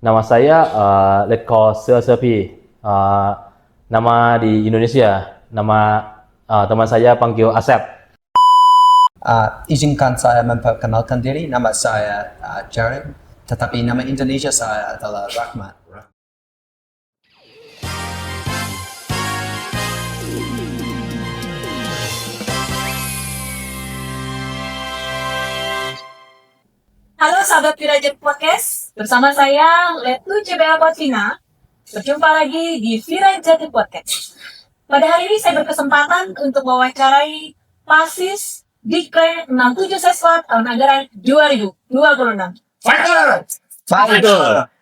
Nama saya let's call Sir Serpi. Nama di Indonesia, nama teman saya panggil Asep. Izinkan saya memperkenalkan diri, nama saya Jared, tetapi nama Indonesia saya adalah Rahmat. Halo sahabat Virajet Podcast, bersama saya Letu CBA Potvina. Berjumpa lagi di Virajet Podcast. Pada hari ini saya berkesempatan untuk mewawancarai Pasis Dikre 67 Seswat tahun anggaran 2026. Fighter!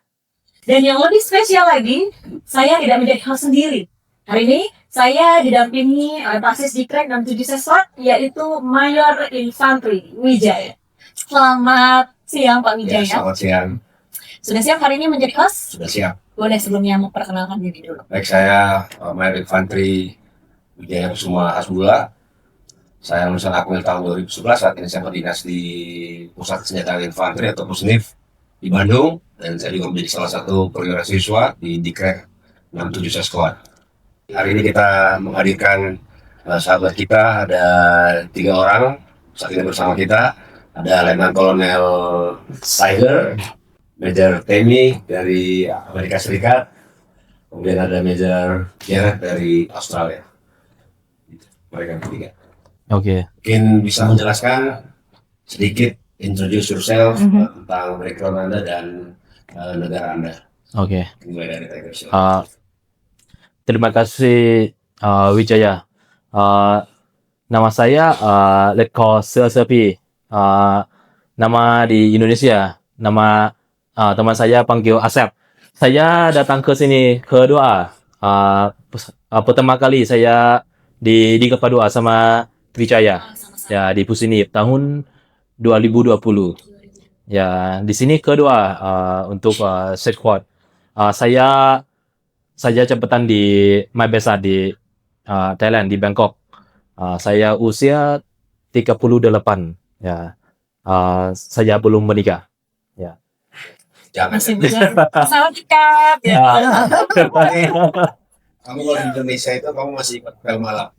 Dan yang lebih spesial lagi, saya tidak menjadi host sendiri. Hari ini saya didampingi oleh Pasis Dikre 67 Seswat, yaitu Mayor Infantri Wijaya. Selamat siang Pak Wijaya. Ya, selamat siang. Sudah siap hari ini menjadi host? Sudah siap. Boleh sebelumnya memperkenalkan diri dulu. Baik, saya Mayor Infantri Wijaya Kusuma Hasbullah. Saya lulusan Akmil tahun 2011, saat ini saya berdinas di Pusat Senjata Infantri atau Pusnif di Bandung. Dan saya juga menjadi salah satu perwira siswa di Dikrek 67 Sesquad. Hari ini kita menghadirkan sahabat kita, ada 3 orang saat ini bersama kita. Ada Letnan Kolonel Tiger, Major Temi dari Amerika Serikat, kemudian ada Major Jared dari Australia. Mereka bertiga. Oke. Mungkin bisa menjelaskan sedikit, introduce yourself tentang background Anda dan negara Anda. Oke. Mulai dari Tiger, silakan. Terima kasih Wijaya. Nama saya let's call Sir Serpi. Nama di Indonesia, nama teman saya panggil Asep. Saya datang ke sini kedua. Pertama kali saya di Kepadua sama Wijaya. Ya, di Pusinip tahun 2020. Ya, di sini kedua untuk squad. Saya jabatan di Mybesa di Thailand, di Bangkok. Saya usia 38. Ya, saya belum menikah. Ya. Jangan. Masih muda, sama dekat. Ya. Kamu kalau di Indonesia itu kamu masih ikut pel malam.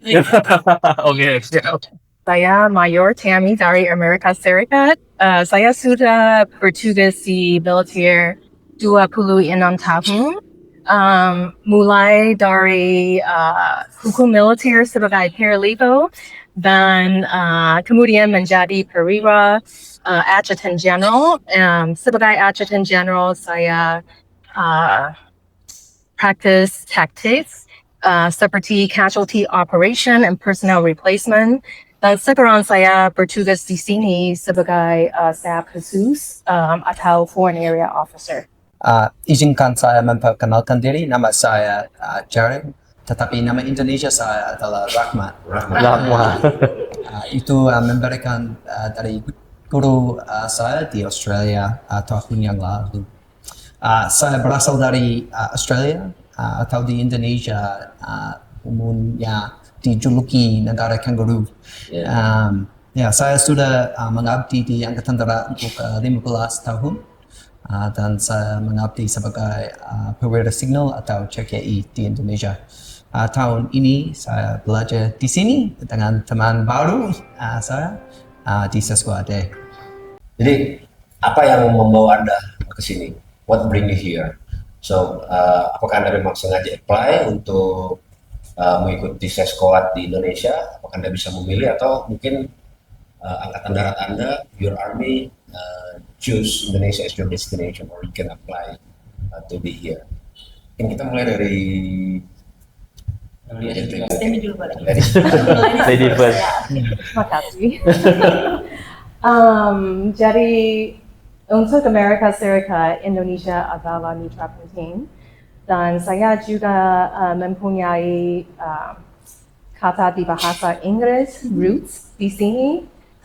Oke, siap. Saya Mayor Tammy dari Amerika Serikat. Saya sudah bertugas di militer 26 tahun. Mulai dari hukum militer sebagai paralegal dan kemudian menjadi perwira Adjutant General. Sebagai Adjutant General saya practice tactics seperti casualty operation and personnel replacement. Dan sekarang saya bertugas di sini sebagai staff khusus atau foreign area officer. Izinkan saya memperkenalkan diri, nama saya Jared, tetapi nama Indonesia saya adalah Rahmat. Itu memberikan dari guru saya di Australia tahun yang lalu. Saya berasal dari Australia atau di Indonesia, umumnya dijuluki negara kangaroo. Saya sudah mengabdi di Angkatan Darat untuk 15 tahun. Dan saya mengabdi sebagai perwira signal atau CKI di Indonesia. Tahun ini saya belajar di sini dengan teman baru saya di Sesquad. Jadi apa yang membawa Anda ke sini? What bring you here? So, apakah Anda memang sengaja apply untuk mengikuti Sesquad di Indonesia? Apakah Anda bisa memilih atau mungkin Angkatan Darat Anda, your army, choose Indonesia as your destination, or you can apply to be here? Mungkin kita mulai dari Ini dulu boleh. Lady first. Terima kasih. Jadi untuk Amerika Serikat, Indonesia adalah mitra penting dan saya juga mempunyai kata di bahasa Inggris roots di sini.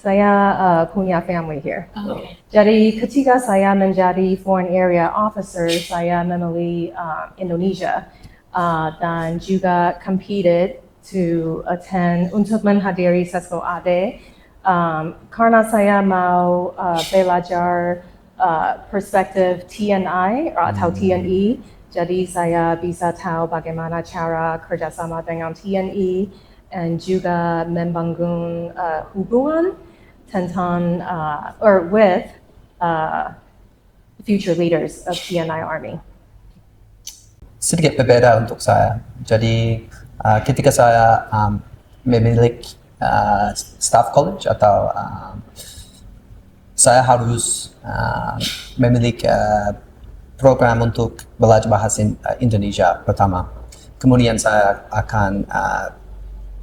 Saya punya family here. Jadi ketika saya menjadi foreign area officer, saya memilih Indonesia dan juga competed to attend untuk menghadiri Sesquad AD karena saya mau belajar perspektif TNI atau TNI. Jadi saya bisa tahu bagaimana cara kerjasama dengan TNI dan juga membangun hubungan tentang or with future leaders of TNI Army. Sedikit berbeda untuk saya. Jadi ketika saya memiliki staff college atau saya harus memiliki program untuk belajar bahasa Indonesia pertama. Kemudian saya akan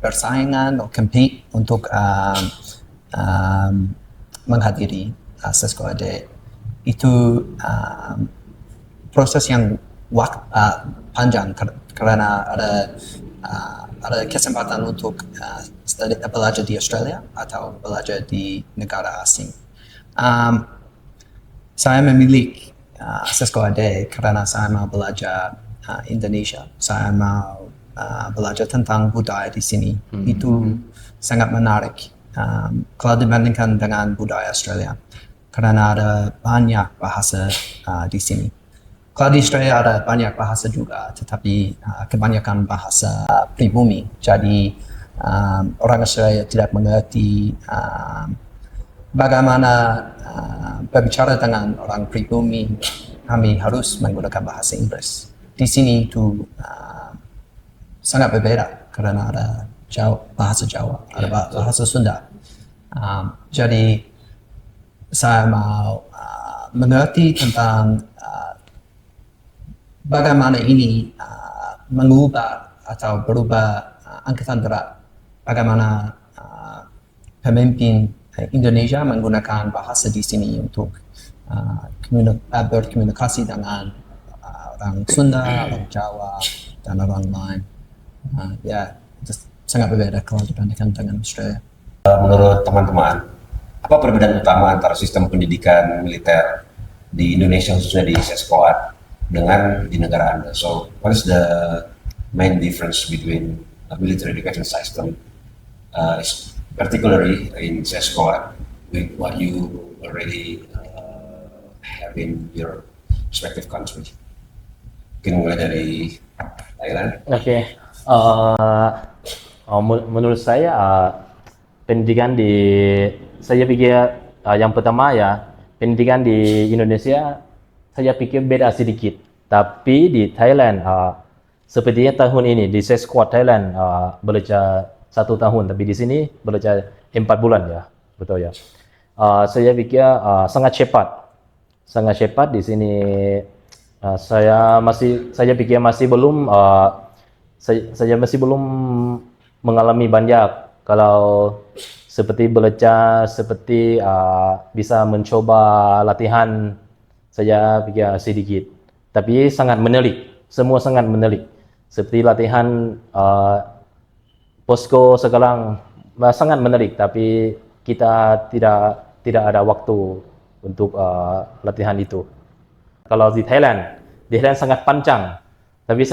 bersaingan atau compete untuk menghadiri sekolah D. Itu proses yang panjang karena ada kesempatan untuk belajar di Australia atau belajar di negara asing. Saya memilih sekolah D karena saya mau belajar Indonesia. Saya mau belajar tentang budaya di sini. Itu sangat menarik kalau dibandingkan dengan budaya Australia karena ada banyak bahasa di sini. Kalau di Australia ada banyak bahasa juga, tetapi kebanyakan bahasa pribumi. Jadi orang Australia tidak mengerti bagaimana berbicara dengan orang pribumi. Kami harus menggunakan bahasa Inggris. Di sini itu sangat berbeda karena ada bahasa Jawa, ada bahasa Sunda. Jadi saya mau mengerti tentang bagaimana ini mengubah atau berubah angkatan darat. Bagaimana pemimpin Indonesia menggunakan bahasa di sini untuk berkomunikasi dengan orang Sunda, orang Jawa, dan orang lain. Itu sangat berbeda kalau dibandingkan dengan Australia. Menurut teman-teman, apa perbedaan utama antara sistem pendidikan militer di Indonesia khususnya di sekolah dengan di negara Anda? So, what is the main difference between a military education system, particularly in sekolah, with what you already have in your respective country? Mungkin mulai dari Thailand. Oke. Menurut saya pendidikan saya pikir yang pertama pendidikan di Indonesia saya pikir beda sedikit. Tapi di Thailand sepertinya tahun ini di Squad Thailand belajar 1 tahun, tapi di sini belajar 4 bulan ya, betul ya. Saya pikir sangat cepat di sini. Saya pikir masih belum saya masih belum mengalami banyak kalau seperti belajar, seperti bisa mencoba latihan. Saya pikir sedikit, tapi sangat menarik. Semua sangat menarik. Seperti latihan posko sekarang sangat menarik, tapi kita tidak ada waktu untuk latihan itu. Kalau di Thailand sangat panjang, tapi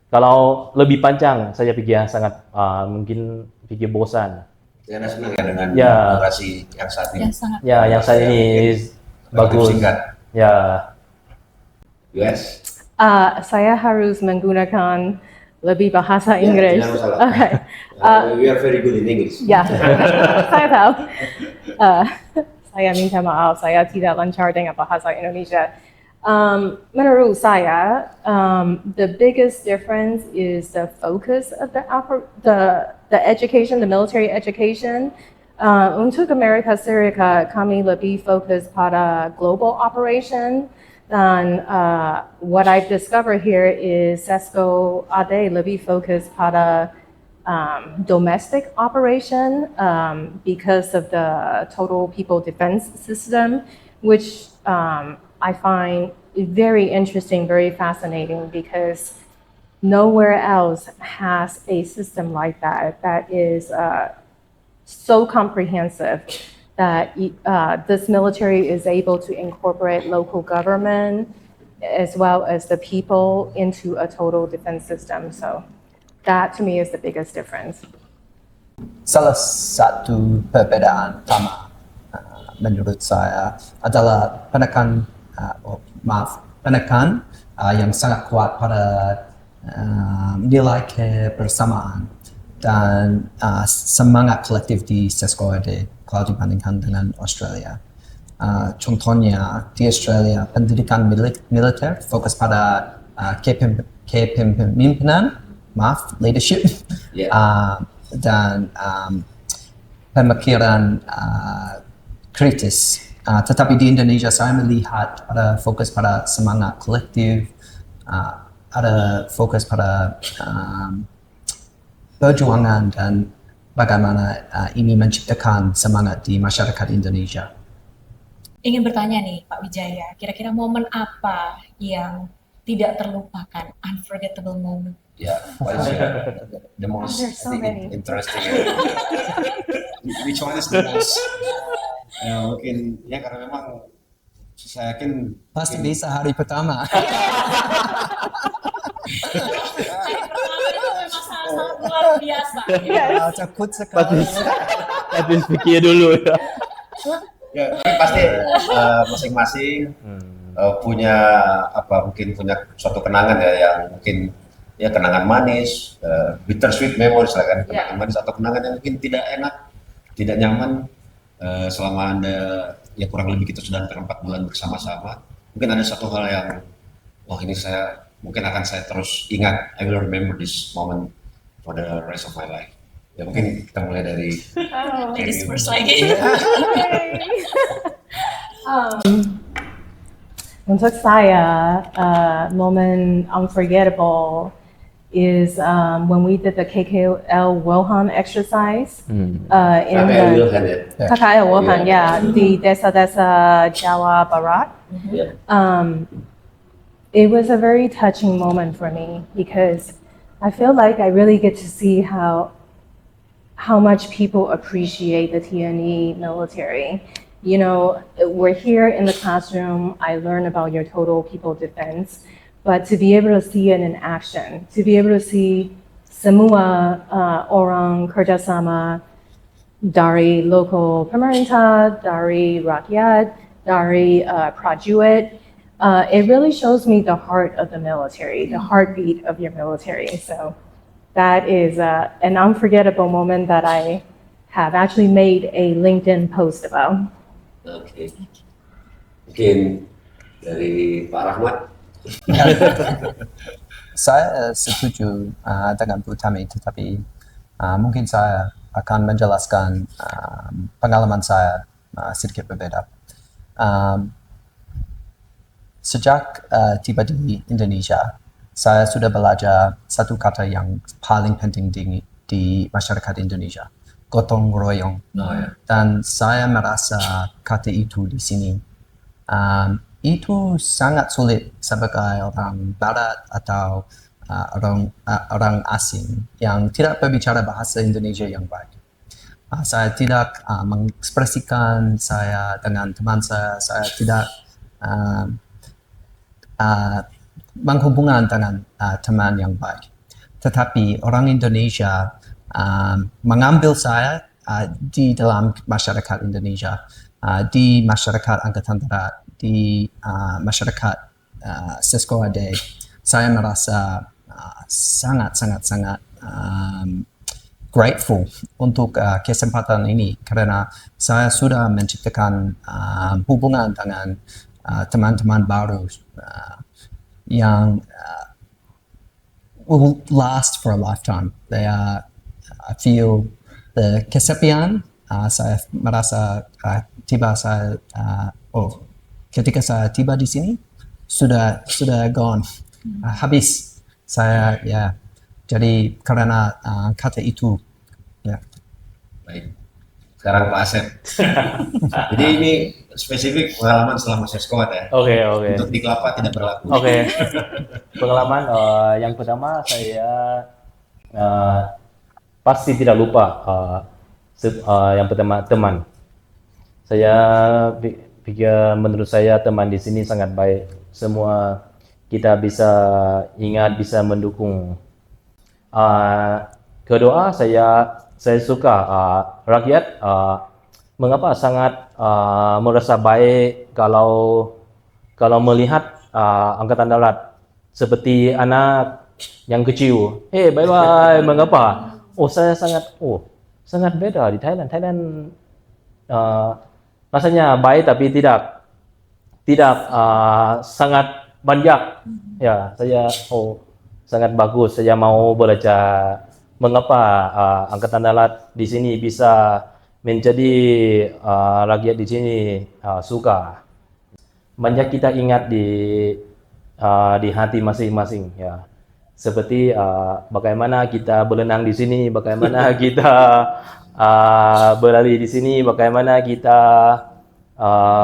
kalau lebih panjang, saya pikir sangat mungkin pikir bosan. Anda senang ya dengan durasi yang saat ini? Yang saat ini bagus. Singkat. Ya. US? Saya harus menggunakan lebih bahasa Inggris. Tidak masalah. Okay. We are very good in English. Ya, saya tahu. Saya minta maaf, saya tidak lancar dengan bahasa Indonesia. Menurut saya, the biggest difference is the focus of the education, the military education. Untuk Amerika Serikat, kami lebih fokus pada global operation. Dan what I've discovered here is SESCO AD lebih fokus pada domestic operation because of the total people defense system, which I find very interesting, very fascinating, because nowhere else has a system like that is so comprehensive that this military is able to incorporate local government as well as the people into a total defense system. So that to me is the biggest difference. Salah satu perbedaan utama menurut saya adalah penekan yang sangat kuat pada nilai kebersamaan dan semangat kolektif di Seskoade kalau dibandingkan dengan Australia. Contohnya di Australia pendidikan militer fokus pada kepemimpinan, leadership, dan pemikiran kritis. Tetapi di Indonesia saya melihat ada fokus pada semangat kolektif, ada fokus pada perjuangan dan bagaimana ini menciptakan semangat di masyarakat Indonesia. Ingin bertanya nih Pak Wijaya, kira-kira momen apa yang tidak terlupakan, unforgettable moment? Yeah, what is the most There's so I think, many. interesting? Which one is the most? Mungkin ya karena memang saya yakin Pasti bisa hari pertama. Hari pertama itu memang sangat luar biasa. Takut sekali. Habis pikir dulu ya. ya tapi pasti masing-masing punya mungkin punya suatu kenangan ya yang mungkin ya kenangan manis, bittersweet memories lah kan, kenangan manis atau kenangan yang mungkin tidak enak, tidak nyaman selama Anda ya kurang lebih kita sudah hampir 4 bulan bersama-sama. Mungkin ada satu hal yang ini mungkin akan saya terus ingat. I will remember this moment for the rest of my life. Ya mungkin kita mulai dari Ladies first lagi. Untuk saya, moment unforgettable is when we did the KKL Wilhan exercise in KKL the Wilhan ya. KKL Wilhan, yeah, di desa-desa Jawa Barat. Yeah. It was a very touching moment for me because I feel like I really get to see how much people appreciate the TNE military. You know, we're here in the classroom, I learn about your total people defense, but to be able to see it in action, to be able to see semua orang kerjasama dari local pemerintah, dari rakyat, dari prajurit, it really shows me the heart of the military, the heartbeat of your military. So that is an unforgettable moment that I have actually made a LinkedIn post about. Oke. Mungkin dari Pak Rahmat. Saya setuju dengan Bu Tami, tetapi mungkin saya akan menjelaskan pengalaman saya sedikit berbeda. Sejak tiba di Indonesia, saya sudah belajar satu kata yang paling penting di masyarakat Indonesia, gotong royong. Dan saya merasa kata itu di sini. Itu sangat sulit sebagai orang Barat atau orang asing yang tidak berbicara bahasa Indonesia yang baik. Saya tidak mengekspresikan saya dengan teman saya tidak menghubungkan dengan teman yang baik. Tetapi orang Indonesia mengambil saya di dalam masyarakat Indonesia, di masyarakat Angkatan Darat, di masyarakat Seskoade. Saya merasa sangat grateful untuk kesempatan ini karena saya sudah menciptakan hubungan dengan teman-teman baru yang will last for a lifetime. I feel the kesepian. Saya merasa ketika saya tiba di sini sudah gone, habis. Saya jadi karena kata itu. Baik. Sekarang Pak Asep. Jadi ini spesifik pengalaman selama Seskoad ya. Oke. Untuk di Kelapa tidak berlaku. Oke. Pengalaman yang pertama saya pasti tidak lupa yang pertama teman. Saya pikir menurut saya teman di sini sangat baik. Semua kita bisa ingat, bisa mendukung. Kedua saya suka rakyat mengapa sangat merasa baik kalau melihat angkatan darat seperti anak yang kecil. Hey, bye bye. Mengapa? Saya sangat beda di Thailand. Thailand rasanya baik tapi tidak sangat banyak. Ya, saya sangat bagus. Saya mau belajar mengapa angkatan darat di sini bisa menjadi rakyat di sini suka. Banyak kita ingat di hati masing-masing ya. Seperti bagaimana kita berenang di sini, bagaimana kita berlari di sini, bagaimana kita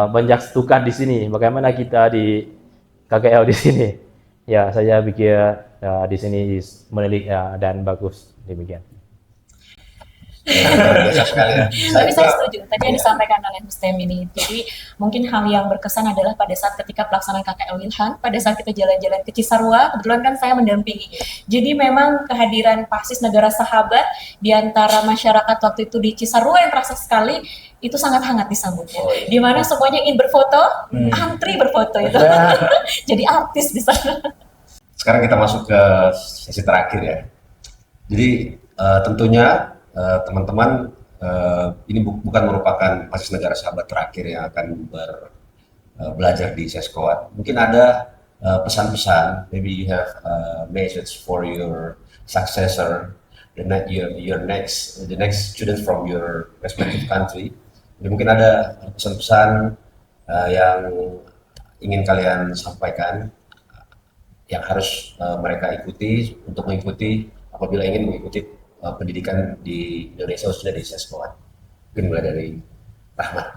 banyak tukar di sini, bagaimana kita di KKL di sini. Ya, saya pikir di sini menarik dan bagus demikian. Biasa sekali ya. Tapi saya setuju tadi yang disampaikan oleh Mustem ini. Jadi mungkin hal yang berkesan adalah pada saat ketika pelaksanaan KKL Wilhan, pada saat kita jalan-jalan ke Cisarua, kebetulan kan saya mendampingi. Jadi memang kehadiran Paksis Negara Sahabat di antara masyarakat waktu itu di Cisarua yang terasa sekali itu sangat hangat disambutnya. Di mana semuanya ingin berfoto, antri berfoto itu. Jadi artis di sana. Sekarang kita masuk ke sesi terakhir ya. Jadi tentunya teman-teman ini bukan merupakan Paksis Negara Sahabat terakhir yang akan belajar di Seskoad. Mungkin ada pesan-pesan, maybe you have a message for your successor, the next student from your respective country. Jadi mungkin ada pesan-pesan yang ingin kalian sampaikan yang harus mereka ikuti untuk mengikuti apabila ingin mengikuti pendidikan di Indonesia khususnya di Seskoad. Mungkin mulai dari Rahmat.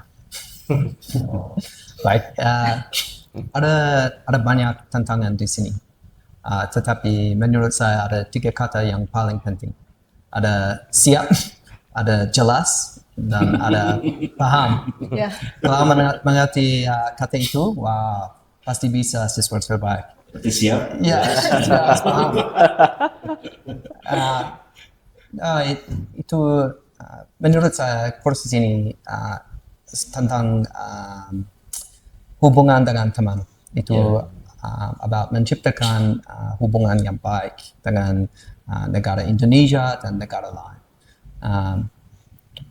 Baik, ada banyak tantangan di sini. Tetapi menurut saya ada 3 kata yang paling penting. Ada siap, ada jelas, dan ada paham. Yeah. Kalau mengerti kata itu, wah pasti bisa siswa terbaik. Berarti siap? Ya, jelas paham. Itu menurut saya kursus ini tentang hubungan dengan teman. Itu about menciptakan hubungan yang baik dengan negara Indonesia dan negara lain.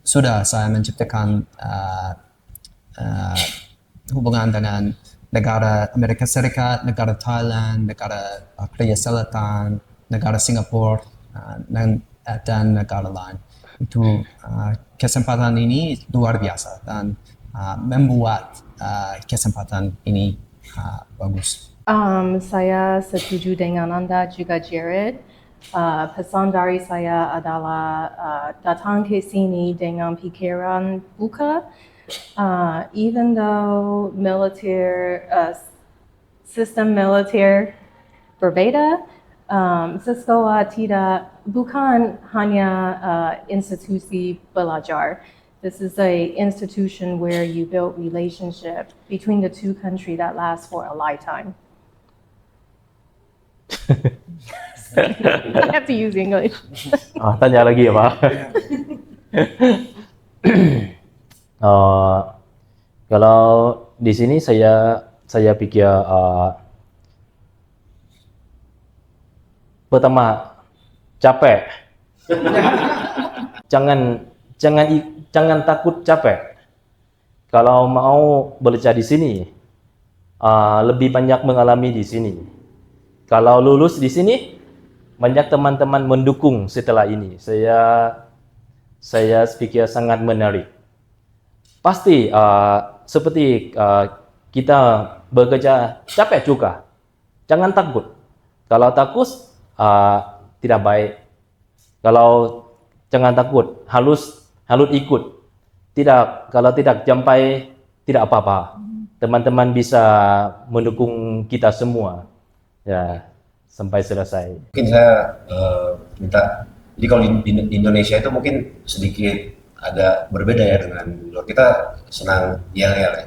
Sudah saya menciptakan hubungan dengan negara Amerika Serikat, negara Thailand, negara Korea Selatan, negara Singapura, dan negara lain. Itu kesempatan ini luar biasa dan membuat kesempatan ini bagus. Saya setuju dengan Anda juga Jared. Pesan dari saya adalah datang ke sini dengan pikiran buka. Even though sistem militer berbeda, Seskoad bukan hanya institusi belajar. This is a institution where you build relationship between the two countries that last for a lifetime. I have to use English. Tanya lagi ya Pak. Kalau di sini saya pikir pertama capek. Jangan takut capek. Kalau mau belajar di sini, lebih banyak mengalami di sini. Kalau lulus di sini, banyak teman-teman mendukung setelah ini. Saya pikir sangat menarik. Pasti seperti kita bekerja capek juga. Jangan takut. Kalau takut tidak baik. Kalau jangan takut, harus ikut. Kalau tidak sampai tidak apa-apa. Teman-teman bisa mendukung kita semua. Ya, sampai selesai. Mungkin saya minta, jadi kalau di Indonesia itu mungkin sedikit agak berbeda ya dengan luar. Kita senang yel-yel ya.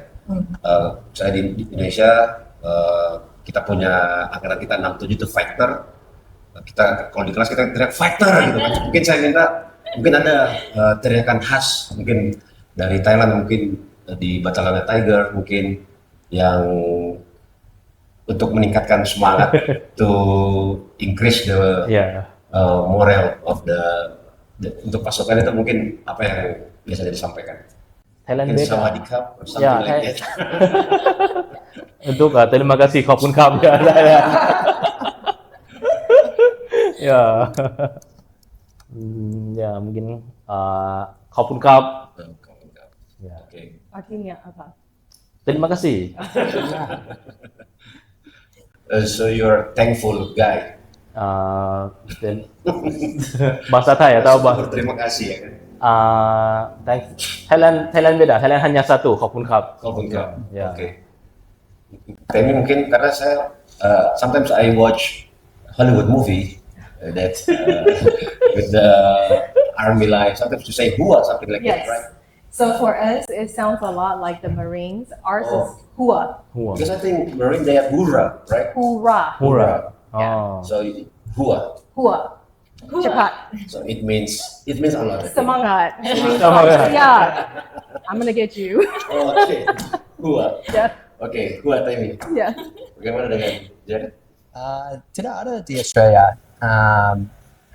Saya di Indonesia kita punya angkatan kita 67 itu fighter. Kita kalau di kelas kita teriak fighter gitu kan. Mungkin saya minta, mungkin ada teriakan khas mungkin dari Thailand mungkin di Batalana Tiger mungkin yang untuk meningkatkan semangat to increase the Ya. moral of untuk pasukan itu mungkin apa yang biasanya disampaikan? Thailand Mungkin beda. Sawadee Cup or something Ya, like that. Untuk terima kasih khopun kap ya Thailand. Ya. Ya mungkin khopun kap. Ya. Oke. Artinya apa? Terima kasih. So you're thankful guy. Dan bahasa Thai atau bahasa Berterima kasih ya kan. Thailand beda. Thailand hanya satu khopun kap. Khopun Cup. Ya. Oke. Temi mungkin karena saya sometimes I watch Hollywood movie that with the army life. Sometimes you say hua something like Yes. that, right? So for us, it sounds a lot like the Marines. Ours is hua, Hua. Because I think Marine they have hurrah, right? hoorah, Hura. Oh. So hua. hua, cepat, So it means a lot. I think. semangat. Semangat. Yeah, I'm gonna get you. Oh, oke. Hua. Yeah, Oke, hua Temi. yeah. Bagaimana dengan Jared? Tidak ada di Australia.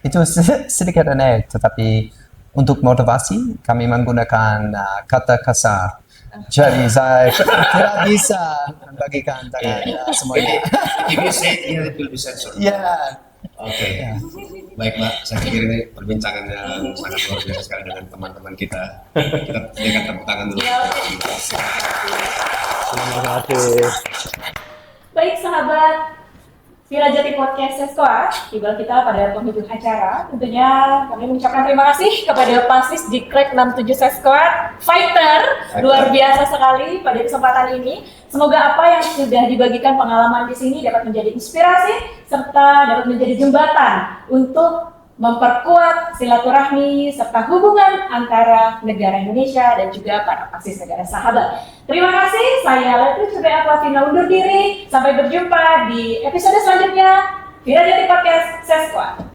Itu sedikit aneh, tetapi untuk motivasi kami menggunakan kata kasar. Jadi saya tidak bisa membagikan dengan semuanya. If you say it here, it will be censored. Ya, Oke. Baik, Mbak. Saya pikir ini perbincangan yang sangat luar biasa sekali dengan teman-teman kita. Kita berikan tepuk tangan dulu. Terima kasih. Baik sahabat Virajati Podcast Seskoa, tiba kita pada penghujung acara. Tentunya kami mengucapkan terima kasih kepada Pasis Dikrek 67 Seskoa Fighter, luar biasa sekali pada kesempatan ini. Semoga apa yang sudah dibagikan pengalaman di sini dapat menjadi inspirasi serta dapat menjadi jembatan untuk memperkuat silaturahmi serta hubungan antara negara Indonesia dan juga para Pasis negara sahabat. Terima kasih, saya Letu Cube Aquafina undur diri. Sampai berjumpa di episode selanjutnya Virajati Podcast Seskoa.